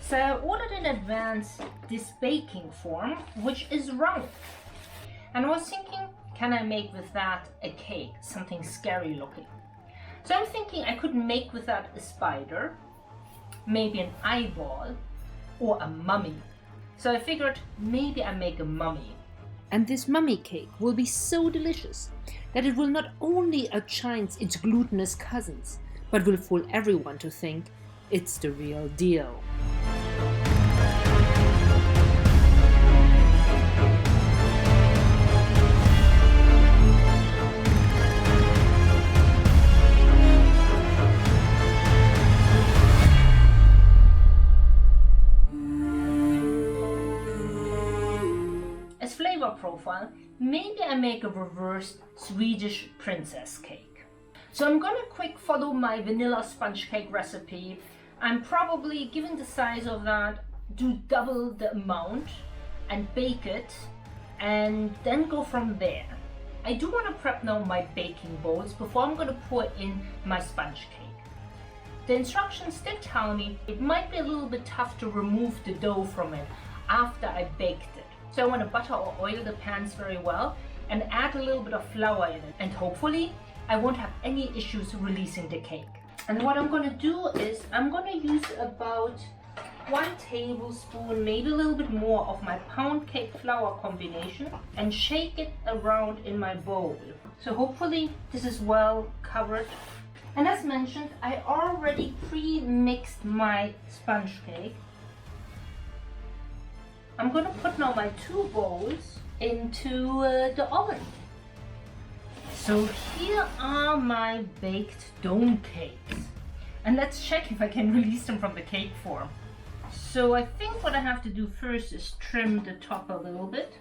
So I ordered in advance this baking form, which is round. And I was thinking, can I make with that a cake, something scary looking? So I'm thinking I could make with that a spider, maybe an eyeball, or a mummy. So I figured maybe I make a mummy. And this mummy cake will be so delicious that it will not only outshine its glutinous cousins, but will fool everyone to think it's the real deal. As flavor profile, maybe I make a reversed Swedish princess cake. So I'm gonna quick follow my vanilla sponge cake recipe. I'm probably, given the size of that, do double the amount and bake it and then go from there. I do want to prep now my baking bowls before I'm going to pour in my sponge cake. The instructions did tell me it might be a little bit tough to remove the dough from it after I baked it. So I want to butter or oil the pans very well and add a little bit of flour in it, and hopefully I won't have any issues releasing the cake. And what I'm going to do is I'm going to use about 1 tablespoon, maybe a little bit more, of my pound cake flour combination and shake it around in my bowl. So hopefully this is well covered. And as mentioned, I already pre-mixed my sponge cake. I'm going to put now my 2 bowls into the oven. So here are my baked dome cakes. And let's check if I can release them from the cake form. So I think what I have to do first is trim the top a little bit.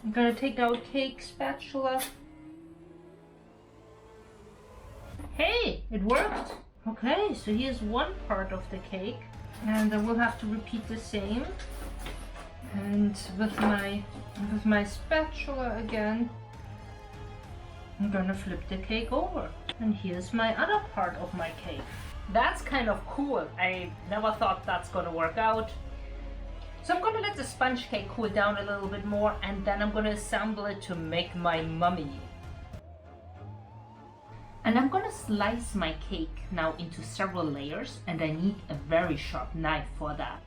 I'm going to take out a cake spatula. Hey, it worked! Okay, so here's one part of the cake, and I will have to repeat the same. And with my spatula again, I'm gonna flip the cake over. And here's my other part of my cake. That's kind of cool. I never thought that's gonna work out. So I'm gonna let the sponge cake cool down a little bit more, and then I'm gonna assemble it to make my mummy. And I'm gonna slice my cake now into several layers, and I need a very sharp knife for that.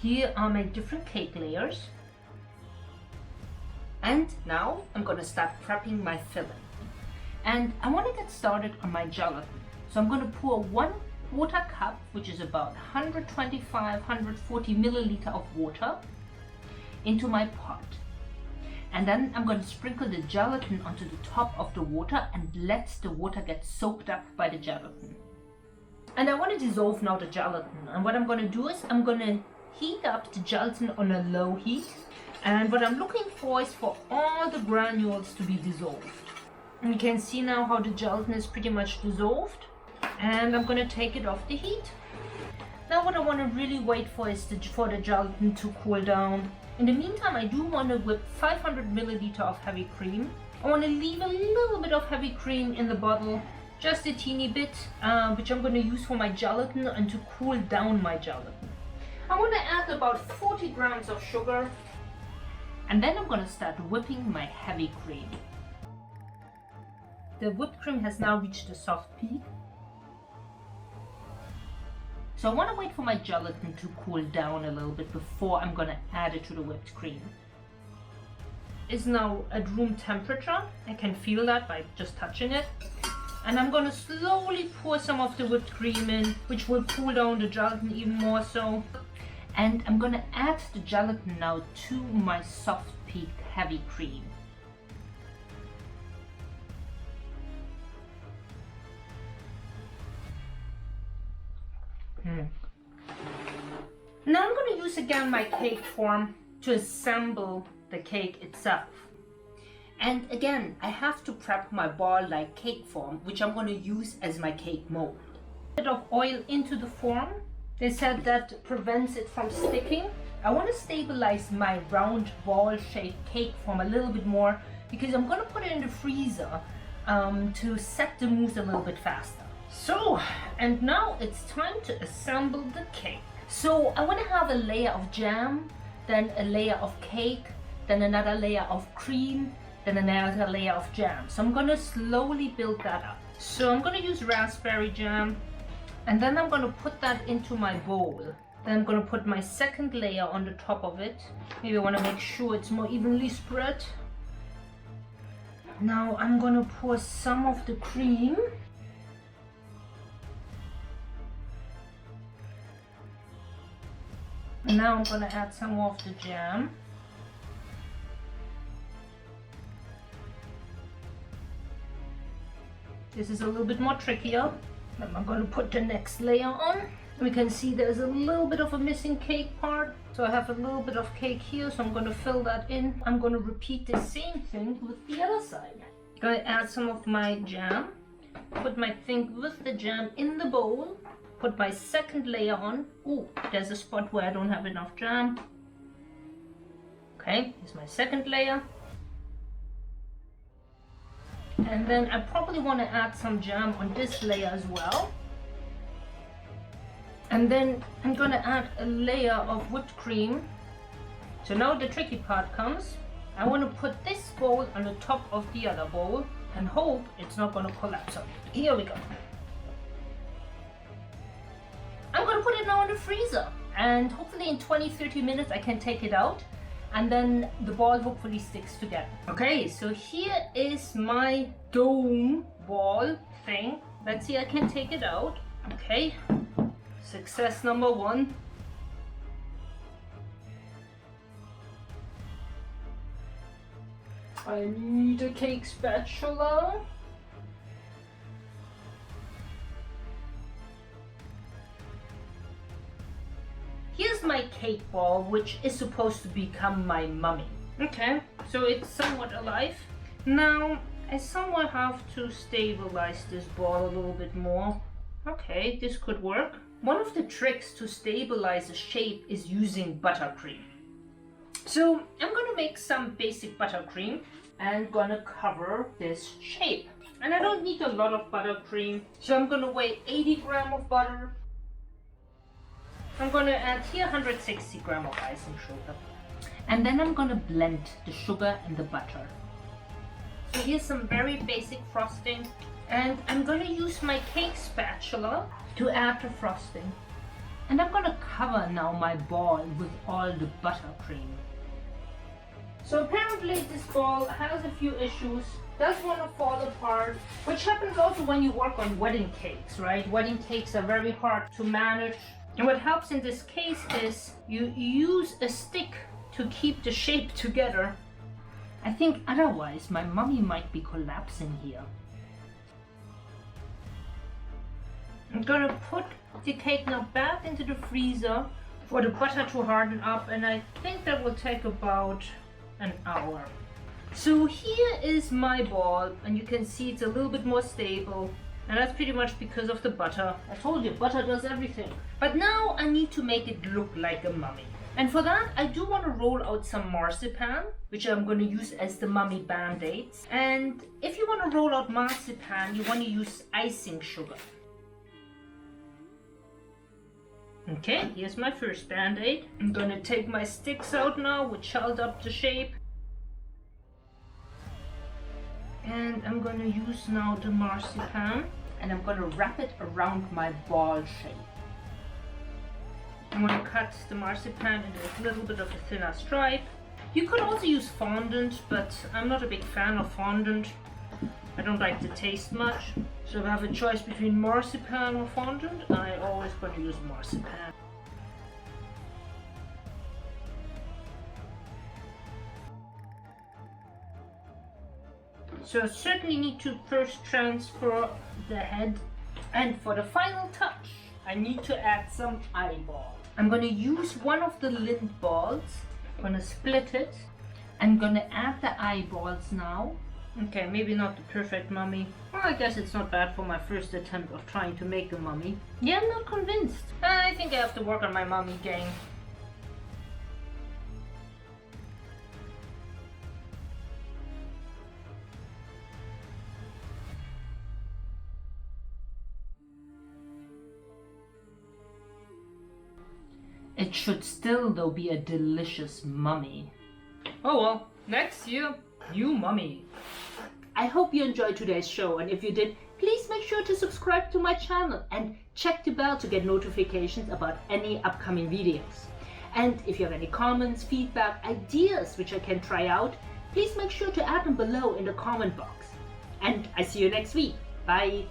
Here are my different cake layers. And now I'm gonna start prepping my filling. And I wanna get started on my gelatin. So I'm gonna pour 1/4 cup, which is about 125-140 milliliter of water, into my pot. And then I'm going to sprinkle the gelatin onto the top of the water and let the water get soaked up by the gelatin. And I want to dissolve now the gelatin. And what I'm going to do is I'm going to heat up the gelatin on a low heat. And what I'm looking for is for all the granules to be dissolved. And you can see now how the gelatin is pretty much dissolved. And I'm going to take it off the heat. Now what I want to really wait for is for the gelatin to cool down. In the meantime, I do want to whip 500 milliliter of heavy cream. I want to leave a little bit of heavy cream in the bottle, just a teeny bit, which I'm going to use for my gelatin and to cool down my gelatin. I want to add about 40 grams of sugar, and then I'm going to start whipping my heavy cream. The whipped cream has now reached a soft peak. So I want to wait for my gelatin to cool down a little bit before I'm going to add it to the whipped cream. It's now at room temperature. I can feel that by just touching it. And I'm going to slowly pour some of the whipped cream in, which will cool down the gelatin even more so. And I'm going to add the gelatin now to my soft peaked heavy cream. Now I'm going to use again my cake form to assemble the cake itself. And again, I have to prep my ball-like cake form, which I'm going to use as my cake mold. A bit of oil into the form. They said that prevents it from sticking. I want to stabilize my round ball-shaped cake form a little bit more because I'm gonna put it in the freezer to set the mousse a little bit faster. So, and now it's time to assemble the cake. So I want to have a layer of jam, then a layer of cake, then another layer of cream, then another layer of jam. So I'm going to slowly build that up. So I'm going to use raspberry jam, and then I'm going to put that into my bowl. Then I'm going to put my second layer on the top of it. Maybe I want to make sure it's more evenly spread. Now I'm going to pour some of the cream. And now I'm going to add some more of the jam. This is a little bit more trickier. Then I'm going to put the next layer on. We can see there's a little bit of a missing cake part. So I have a little bit of cake here, so I'm going to fill that in. I'm going to repeat the same thing with the other side. I'm going to add some of my jam. Put my thing with the jam in the bowl. Put my second layer on. Ooh, there's a spot where I don't have enough jam. Okay, here's my second layer. And then I probably want to add some jam on this layer as well. And then I'm going to add a layer of whipped cream. So now the tricky part comes. I want to put this bowl on the top of the other bowl and hope it's not going to collapse on it. Here we go. I'm going to put it now in the freezer, and hopefully in 20-30 minutes I can take it out, and then the ball hopefully sticks together. Okay, so here is my dome ball thing. Let's see, I can take it out. Okay, success number one. I need a cake spatula. Here's my cake ball, which is supposed to become my mummy. Okay, so it's somewhat alive. Now, I somewhat have to stabilize this ball a little bit more. Okay, this could work. One of the tricks to stabilize a shape is using buttercream. So I'm gonna make some basic buttercream and gonna cover this shape. And I don't need a lot of buttercream, so I'm gonna weigh 80 grams of butter. I'm going to add here 160 grams of icing sugar. And then I'm going to blend the sugar and the butter. So here's some very basic frosting. And I'm going to use my cake spatula to add the frosting. And I'm going to cover now my ball with all the buttercream. So apparently this ball has a few issues. Does want to fall apart, which happens also when you work on wedding cakes, right? Wedding cakes are very hard to manage. And what helps in this case is you use a stick to keep the shape together. I think otherwise my mummy might be collapsing here. I'm gonna put the cake now back into the freezer for the butter to harden up, and I think that will take about an hour. So here is my ball, and you can see it's a little bit more stable. And that's pretty much because of the butter. I told you, butter does everything. But now I need to make it look like a mummy. And for that, I do want to roll out some marzipan, which I'm going to use as the mummy band-aids. And if you want to roll out marzipan, you want to use icing sugar. Okay, here's my first band-aid. I'm going to take my sticks out now, which held up the shape. And I'm going to use now the marzipan, and I'm going to wrap it around my ball shape. I'm going to cut the marzipan into a little bit of a thinner stripe. You could also use fondant, but I'm not a big fan of fondant. I don't like the taste much. So if I have a choice between marzipan or fondant, I always going to use marzipan. So I certainly need to first transfer the head, and for the final touch I need to add some eyeball. I'm going to use one of the lint balls, I'm going to split it, I'm going to add the eyeballs now. Okay, maybe not the perfect mummy. Well, I guess it's not bad for my first attempt of trying to make a mummy. Yeah, I'm not convinced. I think I have to work on my mummy game. It should still, though, be a delicious mummy. Oh well, next year, new mummy. I hope you enjoyed today's show, and if you did, please make sure to subscribe to my channel and check the bell to get notifications about any upcoming videos. And if you have any comments, feedback, ideas which I can try out, please make sure to add them below in the comment box. And I see you next week. Bye!